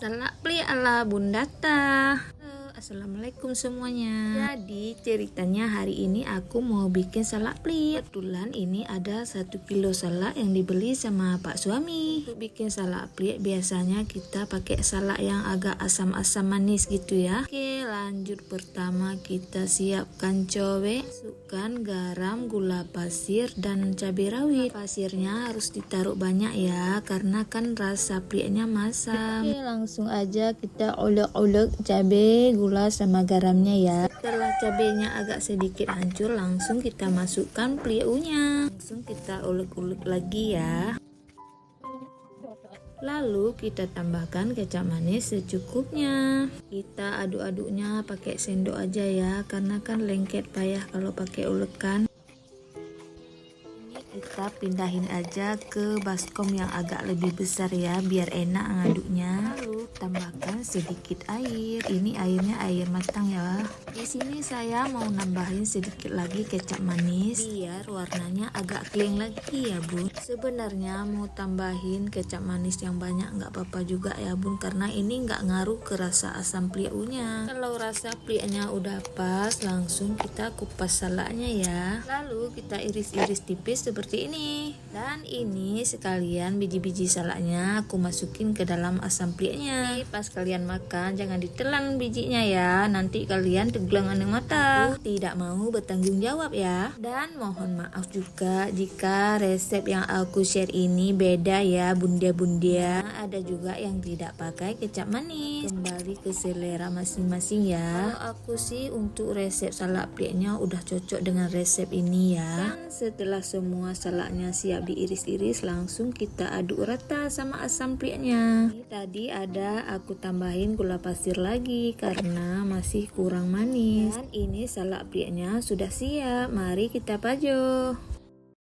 Salak pli ala Bunda Ta. Assalamualaikum semuanya. Jadi ceritanya hari ini aku mau bikin salak pli. Kebetulan ini ada 1 kilo salak yang dibeli sama Pak Suami. Untuk bikin salak pli biasanya kita pakai salak yang agak asam-asam manis gitu ya. Oke, lanjut. Pertama kita siapkan cobek, masukkan garam, gula pasir dan cabai rawit. Pasirnya harus ditaruh banyak ya, karena kan rasa plinya masam. Oke, langsung aja kita olek-olek cabai, gula sama garamnya ya. Setelah cabenya agak sedikit hancur, langsung kita masukkan pliunya. Langsung kita ulek-ulek lagi ya. Lalu kita tambahkan kecap manis secukupnya. Kita aduk-aduknya pakai sendok aja ya, karena kan lengket payah kalau pakai ulekan. Kita pindahin aja ke baskom yang agak lebih besar ya, biar enak ngaduknya. Lalu tambahkan sedikit air. Ini airnya air matang ya. Di sini saya mau nambahin sedikit lagi kecap manis biar warnanya agak clean lagi ya Bun. Sebenarnya mau tambahin kecap manis yang banyak nggak apa-apa juga ya Bun, karena ini nggak ngaruh ke rasa asam pliunya. Kalau rasa pliunya udah pas, langsung kita kupas salaknya ya. Lalu kita iris-iris tipis seperti ini. Dan ini sekalian biji-biji salaknya aku masukin ke dalam asam plinya. Pas kalian makan jangan ditelan bijinya ya, nanti kalian tegelangan mata. Aku tidak mau bertanggung jawab ya. Dan mohon maaf juga jika resep yang aku share ini beda ya bunda-bunda. Ada juga yang tidak pakai kecap manis. Kembali ke selera masing-masing ya. Kalau aku sih untuk resep salak plinya udah cocok dengan resep ini ya. Dan setelah semua salaknya siap diiris-iris, langsung kita aduk rata sama asam plinya. Ini tadi ada aku tambahin gula pasir lagi karena masih kurang manis. Dan ini salak plinya sudah siap, mari kita pajo.